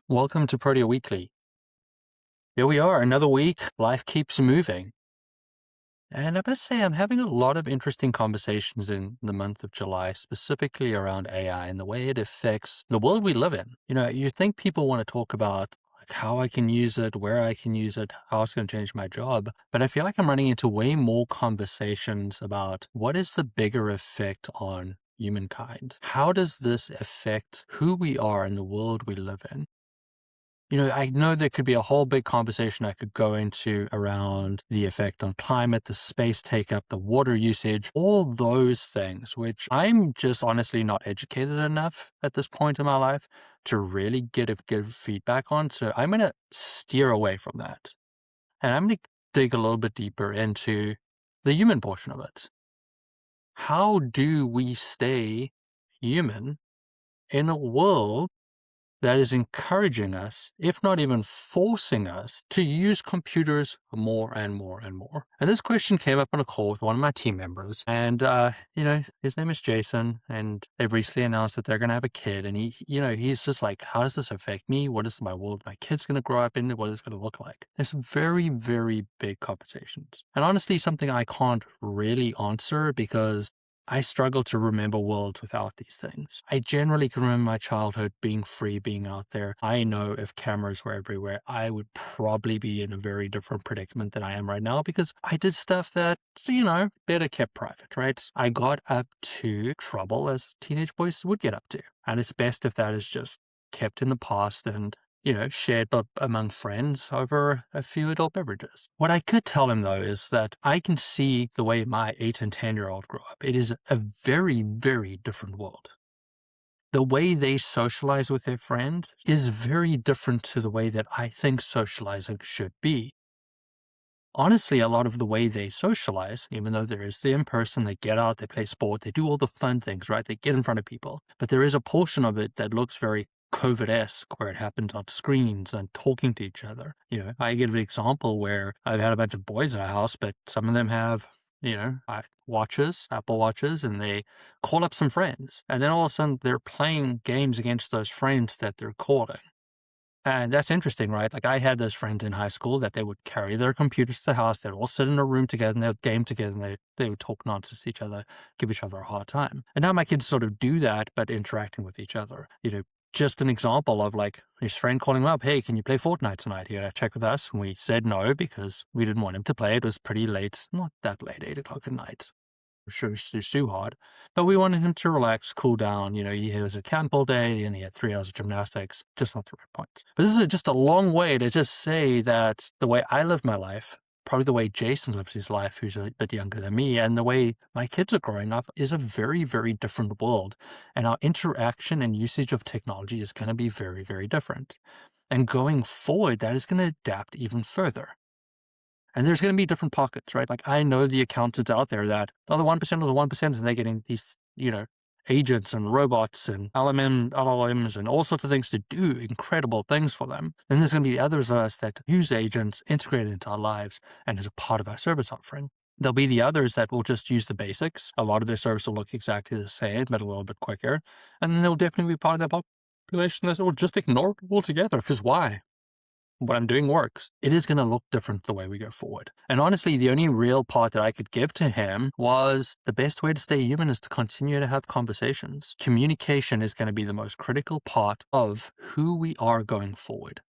Welcome to Protea Weekly. Here we are, another week. Life keeps moving. And I must say, I'm having a lot of interesting conversations in the month of July, specifically around AI and the way it affects the world we live in. You think people want to talk about like how I can use it, where I can use it, how it's going to change my job. But I feel like I'm running into way more conversations about what is the bigger effect on humankind? How does this affect who we are in the world we live in? I know there could be a whole big conversation I could go into around the effect on climate, the space take up, the water usage, all those things, which I'm just honestly not educated enough at this point in my life to really give feedback on. So I'm going to steer away from that. And I'm going to dig a little bit deeper into the human portion of it. How do we stay human in a world that is encouraging us, if not even forcing us, to use computers more and more and more? And this question came up on a call with one of my team members. And, his name is Jason, and they've recently announced that they're going to have a kid. And he's just like, how does this affect me? What is my world my kid's going to grow up in? What is it going to look like? There's some very, very big conversations. And honestly, something I can't really answer because I struggle to remember worlds without these things. I generally can remember my childhood being free, being out there. I know if cameras were everywhere, I would probably be in a very different predicament than I am right now because I did stuff that, better kept private, right? I got up to trouble as teenage boys would get up to. And it's best if that is just kept in the past and shared among friends over a few adult beverages. What I could tell him, though, is that I can see the way my 8 and 10-year-old grow up. It is a very, very different world. The way they socialize with their friends is very different to the way that I think socializing should be. Honestly, a lot of the way they socialize, even though there is the in-person, they get out, they play sport, they do all the fun things, right? They get in front of people. But there is a portion of it that looks very COVID-esque, where it happens on screens and talking to each other. I give an example where I've had a bunch of boys in a house, but some of them have, watches, Apple Watches, and they call up some friends. And then all of a sudden they're playing games against those friends that they're calling. And that's interesting, right? Like I had those friends in high school that they would carry their computers to the house. They'd all sit in a room together and they would game together and they would talk nonsense to each other, give each other a hard time. And now my kids sort of do that, but interacting with each other. Just an example of like his friend calling him up, hey, can you play Fortnite tonight? He had a check with us. And we said no because we didn't want him to play. It was pretty late, not that late, 8 o'clock at night. Sure, it's too hard. But we wanted him to relax, cool down. He was at camp all day and he had 3 hours of gymnastics, just not the right point. But this is just a long way to just say that the way I live my life, probably the way Jason lives his life, who's a bit younger than me, and the way my kids are growing up is a very, very different world. And our interaction and usage of technology is going to be very, very different. And going forward, that is going to adapt even further. And there's going to be different pockets, right? Like I know the accountants out there that are the 1% of the 1%, and they're getting these, agents and robots and LLMs and all sorts of things to do incredible things for them. Then there's going to be others of us that use agents integrated into our lives and as a part of our service offering. There'll be the others that will just use the basics. A lot of their service will look exactly the same, but a little bit quicker. And then they'll definitely be part of that population that will just ignore it altogether. Because why? What I'm doing works. It is going to look different the way we go forward. And honestly, the only real part that I could give to him was the best way to stay human is to continue to have conversations. Communication is going to be the most critical part of who we are going forward.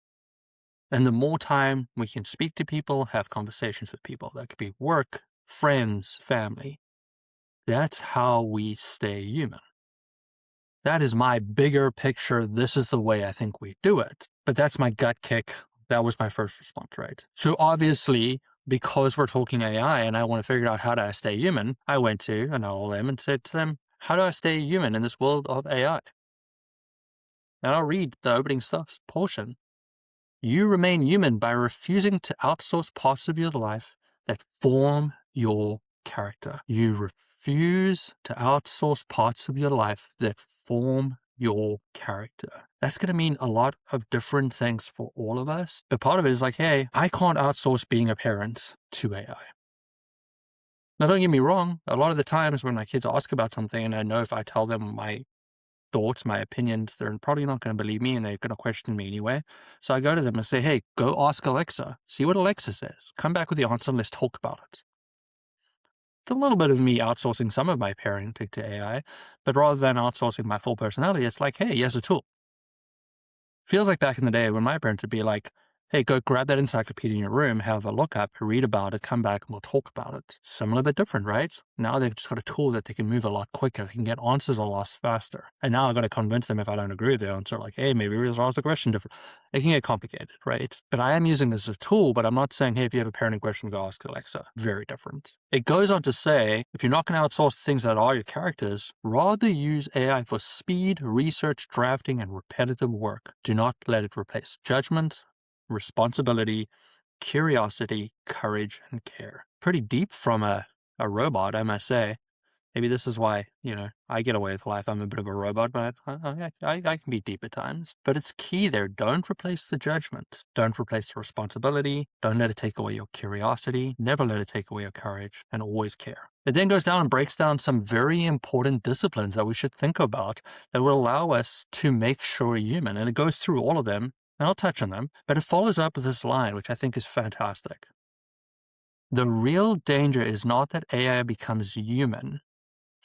And the more time we can speak to people, have conversations with people, that could be work, friends, family, that's how we stay human. That is my bigger picture. This is the way I think we do it. But that's my gut kick. That was my first response, right? So obviously, because we're talking AI and I want to figure out how do I stay human, I went to an LLM and said to them, how do I stay human in this world of AI? And I'll read the opening stuff portion. You remain human by refusing to outsource parts of your life that form your character. You refuse to outsource parts of your life that form your character. That's going to mean a lot of different things for all of us. But part of it is like, hey, I can't outsource being a parent to AI. Now, don't get me wrong. A lot of the times when my kids ask about something and I know if I tell them my thoughts, my opinions, they're probably not going to believe me and they're going to question me anyway. So I go to them and say, hey, go ask Alexa, see what Alexa says. Come back with the answer and let's talk about it. It's a little bit of me outsourcing some of my parenting to AI, but rather than outsourcing my full personality, it's like, hey, here's a tool. Feels like back in the day when my parents would be like, hey, go grab that encyclopedia in your room, have a look up, read about it, come back, and we'll talk about it. Similar but different, right? Now they've just got a tool that they can move a lot quicker. They can get answers a lot faster. And now I've got to convince them if I don't agree with their answer, like, hey, maybe we'll ask the question different. It can get complicated, right? But I am using this as a tool, but I'm not saying, hey, if you have a parenting question, go ask Alexa. Very different. It goes on to say, if you're not going to outsource things that are your characters, rather use AI for speed, research, drafting, and repetitive work. Do not let it replace judgment, responsibility, curiosity, courage, and care. Pretty deep from a robot, I must say. Maybe this is why, I get away with life. I'm a bit of a robot, but I can be deep at times. But it's key there. Don't replace the judgment. Don't replace the responsibility. Don't let it take away your curiosity. Never let it take away your courage, and always care. It then goes down and breaks down some very important disciplines that we should think about that will allow us to make sure we're human. And it goes through all of them, and I'll touch on them, but it follows up with this line, which I think is fantastic. The real danger is not that AI becomes human.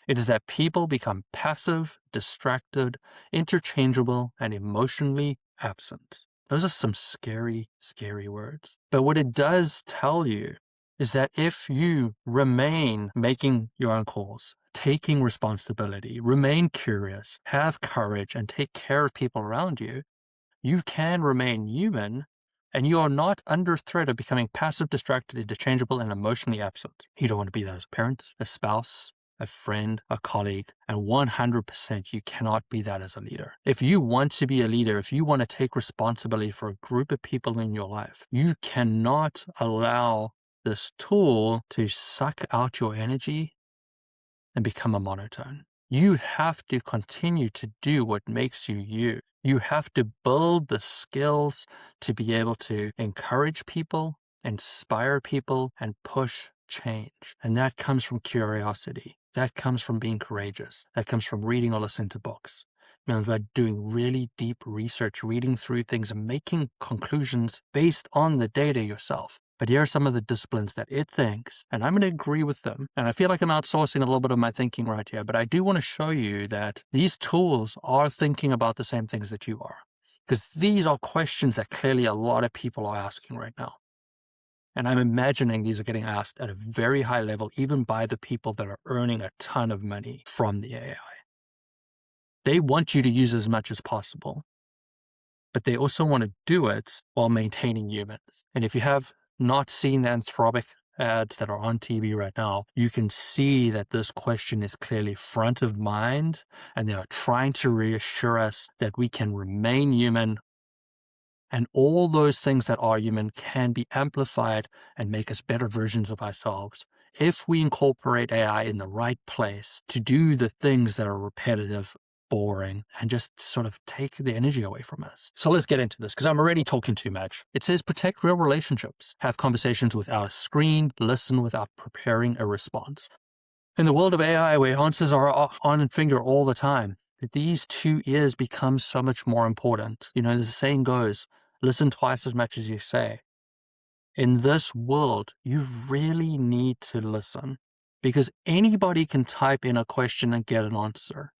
It is that people become passive, distracted, interchangeable, and emotionally absent. Those are some scary, scary words. But what it does tell you is that if you remain making your own calls, taking responsibility, remain curious, have courage, and take care of people around you, you can remain human, and you are not under threat of becoming passive, distracted, interchangeable, and emotionally absent. You don't want to be that as a parent, a spouse, a friend, a colleague, and 100% you cannot be that as a leader. If you want to be a leader, if you want to take responsibility for a group of people in your life, you cannot allow this tool to suck out your energy and become a monotone. You have to continue to do what makes you you. You have to build the skills to be able to encourage people, inspire people, and push change. And that comes from curiosity. That comes from being courageous. That comes from reading or listening to books. It comes by doing really deep research, reading through things and making conclusions based on the data yourself. But here are some of the disciplines that it thinks, and I'm going to agree with them. And I feel like I'm outsourcing a little bit of my thinking right here, but I do want to show you that these tools are thinking about the same things that you are. Because these are questions that clearly a lot of people are asking right now. And I'm imagining these are getting asked at a very high level, even by the people that are earning a ton of money from the AI. They want you to use as much as possible, but they also want to do it while maintaining humans. And if you have not seen the Anthropic ads that are on TV right now, you can see that this question is clearly front of mind, and they are trying to reassure us that we can remain human, and all those things that are human can be amplified and make us better versions of ourselves if we incorporate AI in the right place to do the things that are repetitive, boring, and just sort of take the energy away from us. So let's get into this, because I'm already talking too much. It says protect real relationships, have conversations without a screen, listen without preparing a response. In the world of AI, where answers are on and finger all the time, these 2 ears become so much more important. There's a saying goes, listen twice as much as you say. In this world, you really need to listen, because anybody can type in a question and get an answer.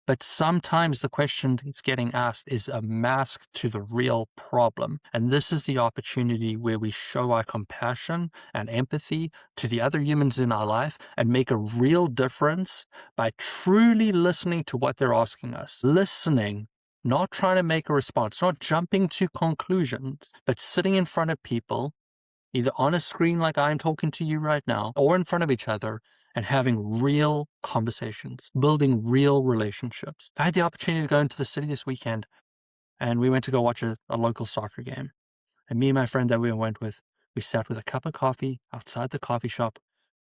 But sometimes the question that's getting asked is a mask to the real problem. And this is the opportunity where we show our compassion and empathy to the other humans in our life and make a real difference by truly listening to what they're asking us. Listening, not trying to make a response, not jumping to conclusions, but sitting in front of people, either on a screen like I'm talking to you right now, or in front of each other, and having real conversations, building real relationships. I had the opportunity to go into the city this weekend, and we went to go watch a local soccer game. And me and my friend that we went with, we sat with a cup of coffee outside the coffee shop,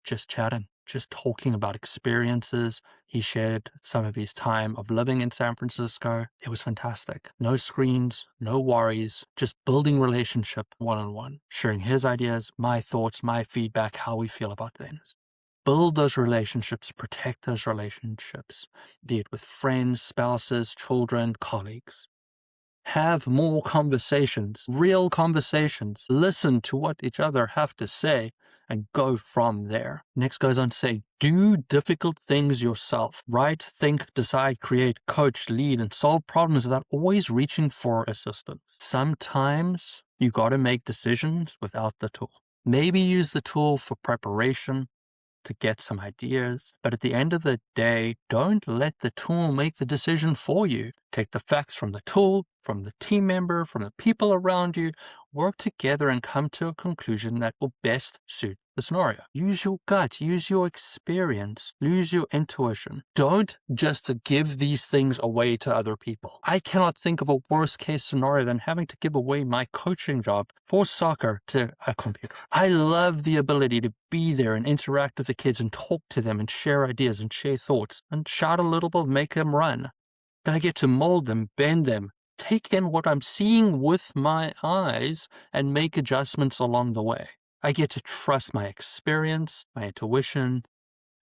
just chatting, just talking about experiences. He shared some of his time of living in San Francisco. It was fantastic. No screens, no worries, just building relationship one-on-one, sharing his ideas, my thoughts, my feedback, how we feel about things. Build those relationships, protect those relationships, be it with friends, spouses, children, colleagues. Have more conversations, real conversations. Listen to what each other have to say and go from there. Next goes on to say, do difficult things yourself. Write, think, decide, create, coach, lead, and solve problems without always reaching for assistance. Sometimes you got to make decisions without the tool. Maybe use the tool for preparation, to get some ideas, but at the end of the day, don't let the tool make the decision for you. Take the facts from the tool, from the team member, from the people around you, work together and come to a conclusion that will best suit the scenario. Use your gut, use your experience, use your intuition. Don't just give these things away to other people. I cannot think of a worst case scenario than having to give away my coaching job for soccer to a computer. I love the ability to be there and interact with the kids and talk to them and share ideas and share thoughts and shout a little bit, make them run. Then I get to mold them, bend them, take in what I'm seeing with my eyes and make adjustments along the way. I get to trust my experience, my intuition,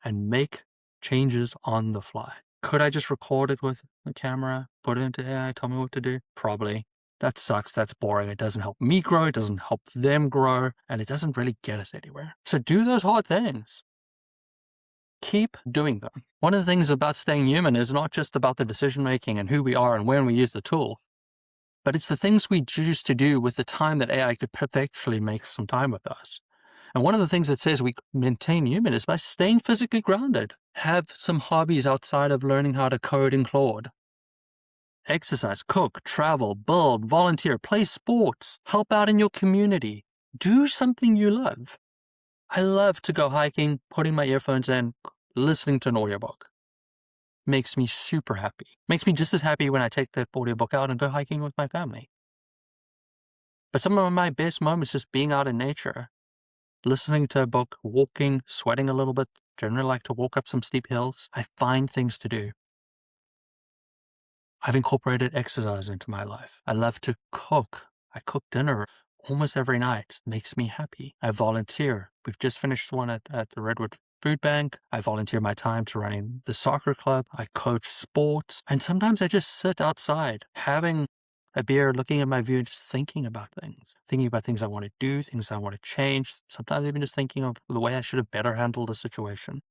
and make changes on the fly. Could I just record it with a camera, put it into AI, tell me what to do? Probably. That sucks. That's boring. It doesn't help me grow. It doesn't help them grow. And it doesn't really get us anywhere. So do those hard things. Keep doing them. One of the things about staying human is not just about the decision making and who we are and when we use the tool, but it's the things we choose to do with the time that AI could perpetually make some time with us. And one of the things that says we maintain human is by staying physically grounded. Have some hobbies outside of learning how to code in Claude. Exercise, cook, travel, build, volunteer, play sports, help out in your community. Do something you love. I love to go hiking, putting my earphones in, listening to an audiobook. Makes me super happy. Makes me just as happy when I take that audiobook out and go hiking with my family. But some of my best moments just being out in nature, listening to a book, walking, sweating a little bit. Generally like to walk up some steep hills. I find things to do. I've incorporated exercise into my life. I love to cook. I cook dinner almost every night. It makes me happy. I volunteer. We've just finished one at the Redwood Food Bank. I volunteer my time to running the soccer club. I coach sports. And sometimes I just sit outside having a beer, looking at my view, and just thinking about things I want to do, things I want to change. Sometimes even just thinking of the way I should have better handled a situation.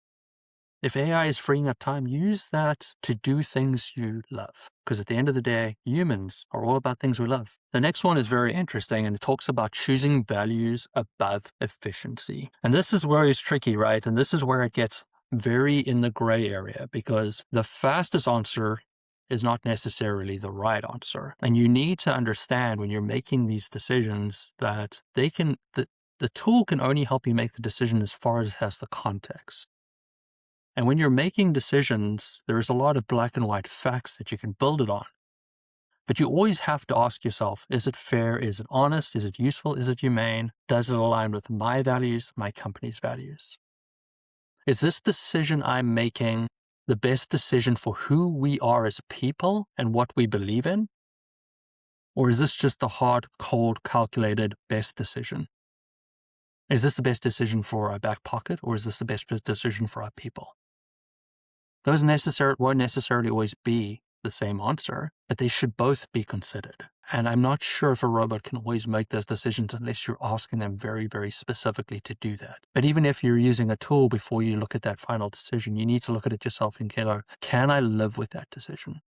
If AI is freeing up time, use that to do things you love. Because at the end of the day, humans are all about things we love. The next one is very interesting, and it talks about choosing values above efficiency. And this is where it's tricky, right? And this is where it gets very in the gray area, because the fastest answer is not necessarily the right answer. And you need to understand when you're making these decisions that the tool can only help you make the decision as far as it has the context. And when you're making decisions, there's a lot of black and white facts that you can build it on. But you always have to ask yourself, is it fair? Is it honest? Is it useful? Is it humane? Does it align with my values, my company's values? Is this decision I'm making the best decision for who we are as people and what we believe in? Or is this just the hard, cold, calculated best decision? Is this the best decision for our back pocket, or is this the best decision for our people? Those won't necessarily always be the same answer, but they should both be considered. And I'm not sure if a robot can always make those decisions unless you're asking them very, very specifically to do that. But even if you're using a tool before you look at that final decision, you need to look at it yourself and go, can I live with that decision?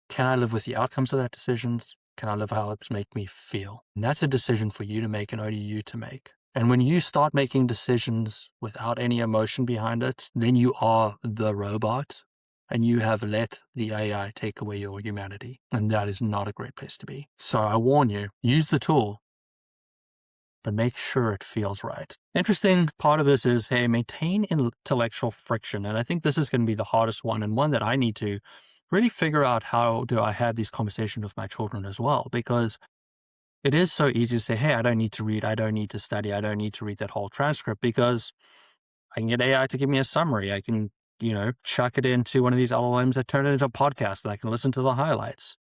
Can I live with the outcomes of that decision? Can I live how it's make me feel? And that's a decision for you to make and only you to make. And when you start making decisions without any emotion behind it, then you are the robot and you have let the AI take away your humanity. And that is not a great place to be. So I warn you, use the tool, but make sure it feels right. Interesting part of this is, hey, maintain intellectual friction. And I think this is going to be the hardest one, and one that I need to really figure out, how do I have these conversations with my children as well? Because it is so easy to say, hey, I don't need to read, I don't need to study, I don't need to read that whole transcript, because I can get AI to give me a summary. I can, chuck it into one of these LLMs that turn it into a podcast and I can listen to the highlights.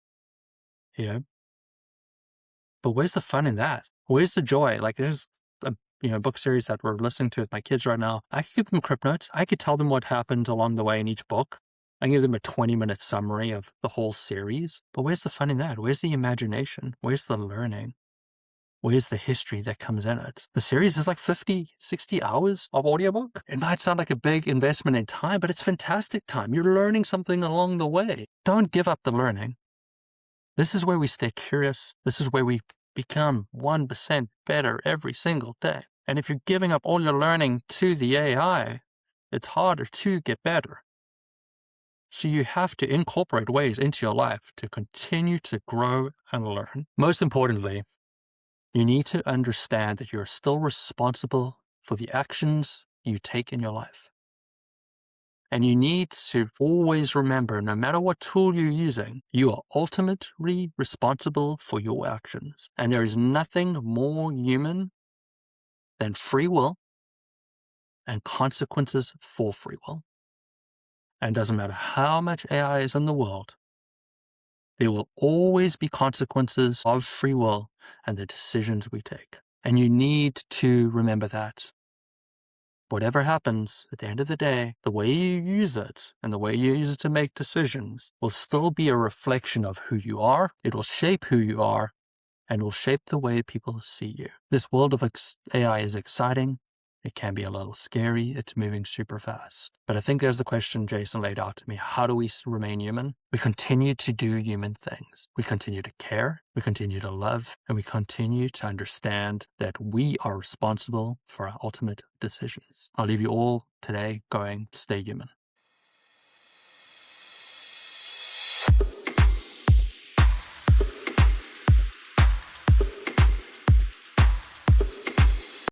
But where's the fun in that? Where's the joy? Like, there's a book series that we're listening to with my kids right now, I could give them crypt notes. I could tell them what happened along the way in each book. I can give them a 20-minute summary of the whole series. But where's the fun in that? Where's the imagination? Where's the learning? Where's the history that comes in it? The series is like 50, 60 hours of audiobook. It might sound like a big investment in time, but it's fantastic time. You're learning something along the way. Don't give up the learning. This is where we stay curious. This is where we become 1% better every single day. And if you're giving up all your learning to the AI, it's harder to get better. So you have to incorporate ways into your life to continue to grow and learn. Most importantly, you need to understand that you're still responsible for the actions you take in your life. And you need to always remember, no matter what tool you're using, you are ultimately responsible for your actions. And there is nothing more human than free will and consequences for free will. And it doesn't matter how much AI is in the world, there will always be consequences of free will and the decisions we take. And you need to remember that. Whatever happens, at the end of the day, the way you use it and the way you use it to make decisions will still be a reflection of who you are. It will shape who you are and will shape the way people see you. This world of AI is exciting. It can be a little scary. It's moving super fast. But I think there's the question Jason laid out to me. How do we remain human? We continue to do human things. We continue to care. We continue to love. And we continue to understand that we are responsible for our ultimate decisions. I'll leave you all today going, stay human.